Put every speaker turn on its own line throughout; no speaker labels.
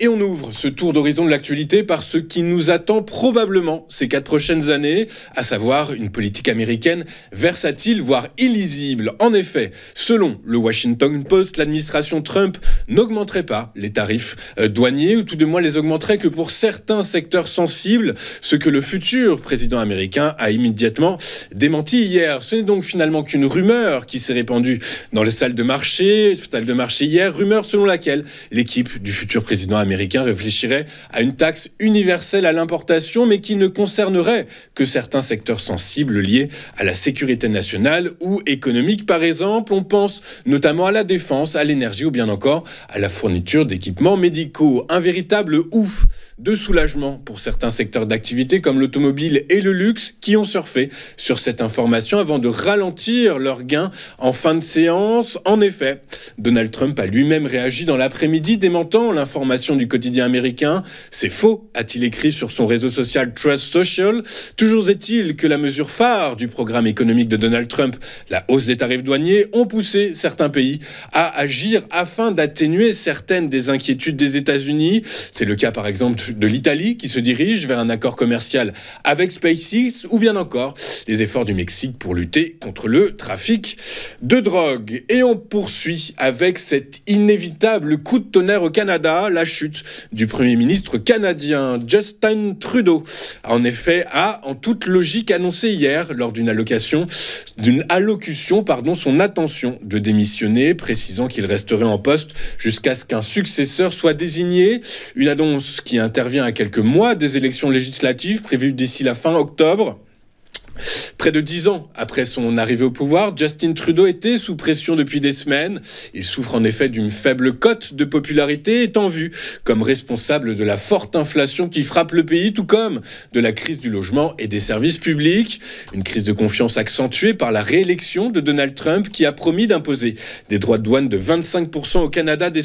Et on ouvre ce tour d'horizon de l'actualité par ce qui nous attend probablement ces 4 prochaines années, à savoir une politique américaine versatile, voire illisible. En effet, selon le Washington Post, l'administration Trump n'augmenterait pas les tarifs douaniers, ou tout de moins les augmenterait que pour certains secteurs sensibles, ce que le futur président américain a immédiatement démenti hier. Ce n'est donc finalement qu'une rumeur qui s'est répandue dans les salles de marché hier, rumeur selon laquelle l'équipe du futur président américain réfléchirait à une taxe universelle à l'importation, mais qui ne concernerait que certains secteurs sensibles liés à la sécurité nationale ou économique. Par exemple, on pense notamment à la défense, à l'énergie ou bien encore à la fourniture d'équipements médicaux. Un véritable ouf de soulagement pour certains secteurs d'activité comme l'automobile et le luxe qui ont surfé sur cette information avant de ralentir leurs gains en fin de séance. En effet, Donald Trump a lui-même réagi dans l'après-midi démentant l'information du quotidien américain. C'est faux, a-t-il écrit sur son réseau social Truth Social. Toujours est-il que la mesure phare du programme économique de Donald Trump, la hausse des tarifs douaniers, ont poussé certains pays à agir afin d'atténuer certaines des inquiétudes des États-Unis. C'est le cas par exemple de l'Italie qui se dirige vers un accord commercial avec SpaceX, ou bien encore les efforts du Mexique pour lutter contre le trafic de drogue. Et on poursuit avec cet inévitable coup de tonnerre au Canada, la chute du Premier ministre canadien Justin Trudeau. En effet, a en toute logique annoncé hier lors d'une allocution son intention de démissionner, précisant qu'il resterait en poste jusqu'à ce qu'un successeur soit désigné. Une annonce qui intervient à quelques mois des élections législatives prévues d'ici la fin octobre. Près de 10 ans après son arrivée au pouvoir, Justin Trudeau était sous pression depuis des semaines. Il souffre en effet d'une faible cote de popularité, étant vu comme responsable de la forte inflation qui frappe le pays, tout comme de la crise du logement et des services publics. Une crise de confiance accentuée par la réélection de Donald Trump qui a promis d'imposer des droits de douane de 25% au Canada dès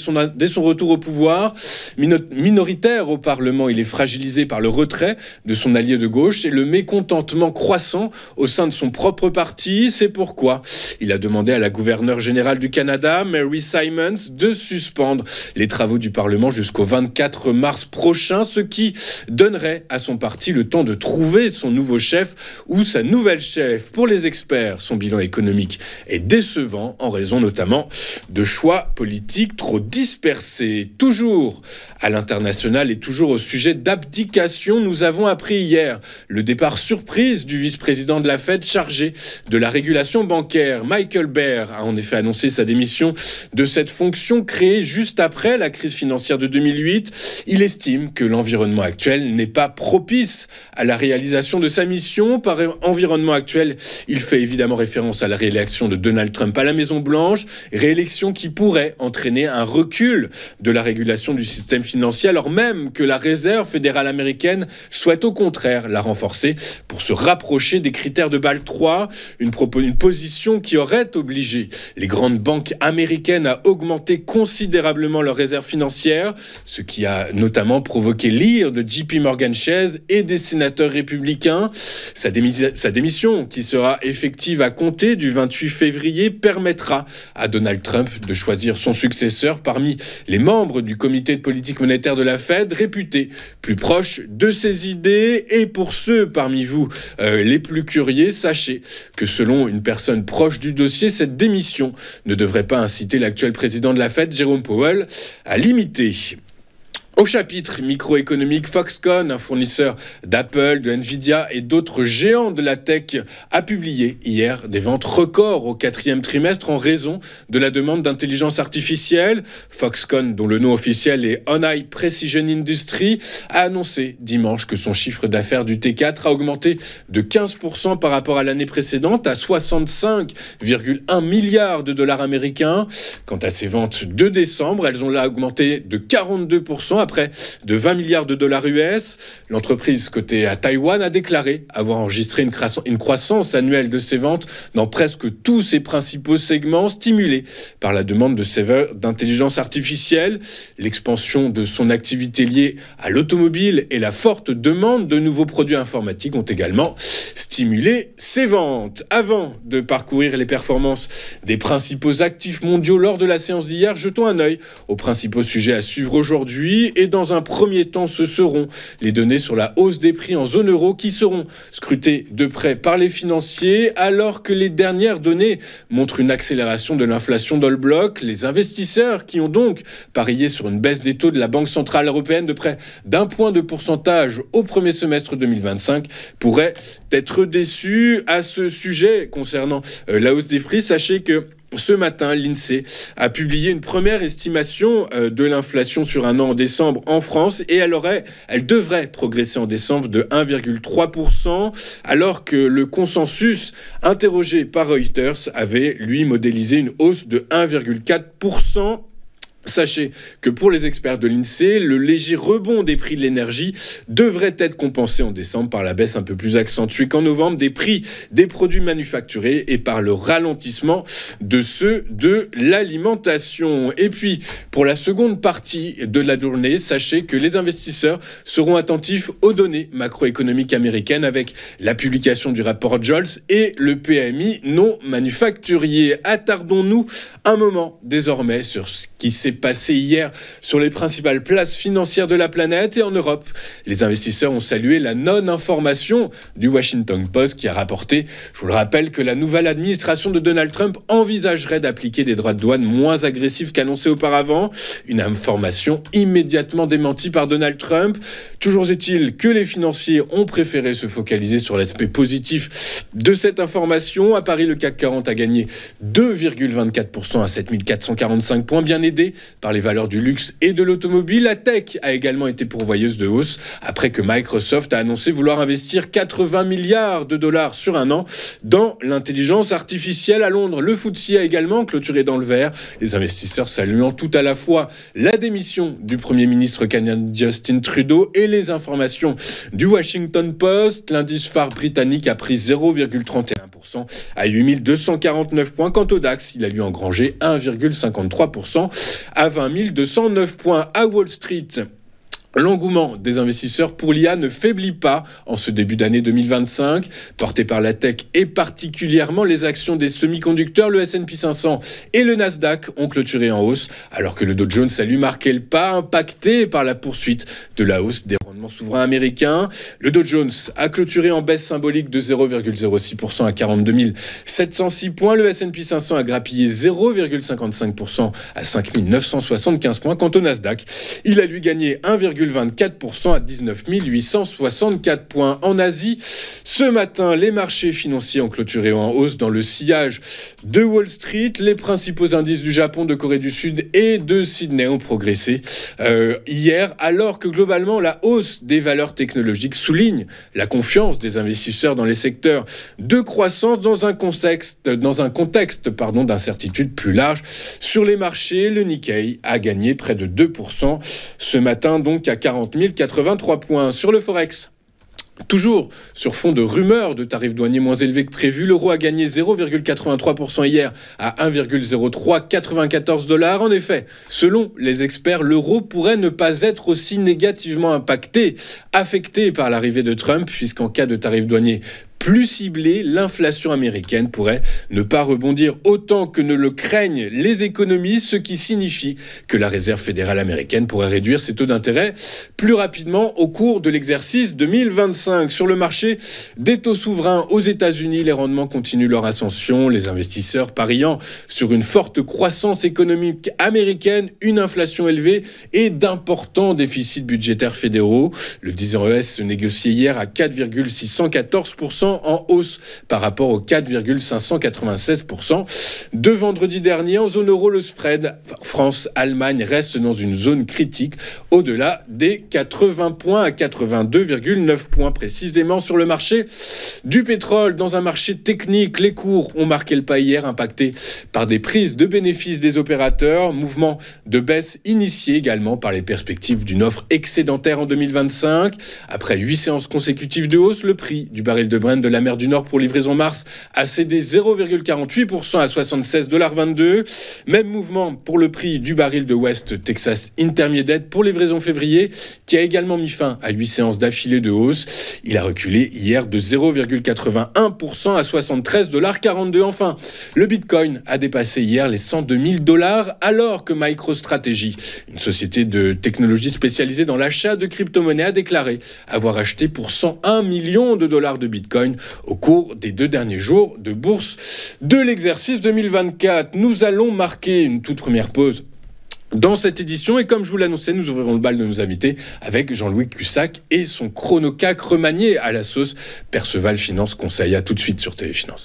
son retour au pouvoir. Minoritaire au Parlement, il est fragilisé par le retrait de son allié de gauche et le mécontentement croissant au sein de son propre parti. C'est pourquoi il a demandé à la gouverneure générale du Canada, Mary Simons, de suspendre les travaux du Parlement jusqu'au 24 mars prochain, ce qui donnerait à son parti le temps de trouver son nouveau chef ou sa nouvelle chef. Pour les experts, son bilan économique est décevant en raison notamment de choix politiques trop dispersés. Toujours à l'international et toujours au sujet d'abdication, nous avons appris hier le départ surprise du vice-président de la Fed chargé de la régulation bancaire. Michael Baer a en effet annoncé sa démission de cette fonction créée juste après la crise financière de 2008. Il estime que l'environnement actuel n'est pas propice à la réalisation de sa mission. Par environnement actuel, il fait évidemment référence à la réélection de Donald Trump à la Maison-Blanche, réélection qui pourrait entraîner un recul de la régulation du système financier, alors même que la Réserve fédérale américaine souhaite au contraire la renforcer pour se rapprocher des critères de Bâle III, une position qui aurait obligé les grandes banques américaines à augmenter considérablement leurs réserves financières, ce qui a notamment provoqué l'ire de JP Morgan Chase et des sénateurs républicains. Sa démission, qui sera effective à compter du 28 février, permettra à Donald Trump de choisir son successeur parmi les membres du comité de politique monétaire de la Fed, réputé plus proche de ses idées. Et pour ceux parmi vous les plus curieux, sachez que selon une personne proche du dossier, cette démission ne devrait pas inciter l'actuel président de la Fed, Jerome Powell, à limiter. Au chapitre microéconomique, Foxconn, un fournisseur d'Apple, de Nvidia et d'autres géants de la tech, a publié hier des ventes records au 4e trimestre en raison de la demande d'intelligence artificielle. Foxconn, dont le nom officiel est On High Precision Industry, a annoncé dimanche que son chiffre d'affaires du T4 a augmenté de 15% par rapport à l'année précédente à 65,1 milliards de dollars américains. Quant à ses ventes de décembre, elles ont là augmenté de 42% après de 20 milliards de dollars US. L'entreprise cotée à Taïwan a déclaré avoir enregistré une croissance annuelle de ses ventes dans presque tous ses principaux segments, stimulée par la demande de serveurs d'intelligence artificielle. L'expansion de son activité liée à l'automobile et la forte demande de nouveaux produits informatiques ont également stimuler ses ventes. Avant de parcourir les performances des principaux actifs mondiaux lors de la séance d'hier, jetons un œil aux principaux sujets à suivre aujourd'hui. Et dans un premier temps, ce seront les données sur la hausse des prix en zone euro qui seront scrutées de près par les financiers, alors que les dernières données montrent une accélération de l'inflation dans le bloc. Les investisseurs qui ont donc parié sur une baisse des taux de la Banque centrale européenne de près d'1 point de pourcentage au premier semestre 2025 pourraient être déçus. À ce sujet, concernant la hausse des prix, sachez que ce matin, l'INSEE a publié une première estimation de l'inflation sur un an en décembre en France et elle devrait progresser en décembre de 1,3%, alors que le consensus interrogé par Reuters avait, lui, modélisé une hausse de 1,4%. Sachez que pour les experts de l'INSEE, le léger rebond des prix de l'énergie devrait être compensé en décembre par la baisse un peu plus accentuée qu'en novembre des prix des produits manufacturés et par le ralentissement de ceux de l'alimentation. Et puis, pour la seconde partie de la journée, sachez que les investisseurs seront attentifs aux données macroéconomiques américaines avec la publication du rapport Jolts et le PMI non manufacturier. Attardons-nous un moment désormais sur ce qui s'est passé hier sur les principales places financières de la planète et en Europe. Les investisseurs ont salué la non-information du Washington Post qui a rapporté, je vous le rappelle, que la nouvelle administration de Donald Trump envisagerait d'appliquer des droits de douane moins agressifs qu'annoncé auparavant. Une information immédiatement démentie par Donald Trump. Toujours est-il que les financiers ont préféré se focaliser sur l'aspect positif de cette information. À Paris, le CAC 40 a gagné 2,24% à 7445 points, bien aidé par les valeurs du luxe et de l'automobile. La tech a également été pourvoyeuse de hausse après que Microsoft a annoncé vouloir investir 80 milliards de dollars sur un an dans l'intelligence artificielle. À Londres, le FTSE a également clôturé dans le vert, les investisseurs saluant tout à la fois la démission du Premier ministre canadien Justin Trudeau et les informations du Washington Post. L'indice phare britannique a pris 0,31% à 8249 points. Quant au DAX, il a lui engrangé 1,53% à 20 209 points. À Wall Street, l'engouement des investisseurs pour l'IA ne faiblit pas en ce début d'année 2025. Porté par la tech et particulièrement les actions des semi-conducteurs, le S&P 500 et le Nasdaq ont clôturé en hausse, alors que le Dow Jones a lui marqué le pas, impacté par la poursuite de la hausse des rendements souverains américains. Le Dow Jones a clôturé en baisse symbolique de 0,06% à 42 706 points. Le S&P 500 a grappillé 0,55% à 5 975 points. Quant au Nasdaq, il a lui gagné 1,24% à 19 864 points. En Asie, ce matin, les marchés financiers ont clôturé en hausse dans le sillage de Wall Street. Les principaux indices du Japon, de Corée du Sud et de Sydney ont progressé hier, alors que globalement, la hausse des valeurs technologiques souligne la confiance des investisseurs dans les secteurs de croissance dans un contexte d'incertitude plus large. Sur les marchés, le Nikkei a gagné près de 2% ce matin, donc à 40 083 points. Sur le Forex, toujours sur fond de rumeurs de tarifs douaniers moins élevés que prévu, l'euro a gagné 0,83% hier à 1,0394 $. En effet, selon les experts, l'euro pourrait ne pas être aussi négativement affecté par l'arrivée de Trump, puisqu'en cas de tarifs douaniers plus ciblé, l'inflation américaine pourrait ne pas rebondir autant que ne le craignent les économistes, ce qui signifie que la Réserve fédérale américaine pourrait réduire ses taux d'intérêt plus rapidement au cours de l'exercice 2025. Sur le marché des taux souverains aux États-Unis, les rendements continuent leur ascension, les investisseurs pariant sur une forte croissance économique américaine, une inflation élevée et d'importants déficits budgétaires fédéraux. Le 10-ans ES se négociait hier à 4,614%, en hausse par rapport aux 4,596% de vendredi dernier. En zone euro, le spread France-Allemagne reste dans une zone critique au-delà des 80 points à 82,9 points précisément. Sur le marché du pétrole, dans un marché technique, les cours ont marqué le pas hier, impactés par des prises de bénéfices des opérateurs, mouvement de baisse initié également par les perspectives d'une offre excédentaire en 2025. Après 8 séances consécutives de hausse, le prix du baril de Brent de la mer du Nord pour livraison mars a cédé 0,48% à 76,22 $. Même mouvement pour le prix du baril de West Texas Intermediate pour livraison février qui a également mis fin à 8 séances d'affilée de hausse. Il a reculé hier de 0,81% à 73,42 $. Enfin, le Bitcoin a dépassé hier les 102 000 $, alors que MicroStrategy, une société de technologie spécialisée dans l'achat de crypto-monnaies, a déclaré avoir acheté pour 101 millions de dollars de Bitcoin au cours des 2 derniers jours de bourse de l'exercice 2024. Nous allons marquer une toute première pause dans cette édition, et comme je vous l'annonçais, nous ouvrirons le bal de nos invités avec Jean-Louis Cussac et son chronocac remanié à la sauce Perceval Finance Conseil. À tout de suite sur TV Finance.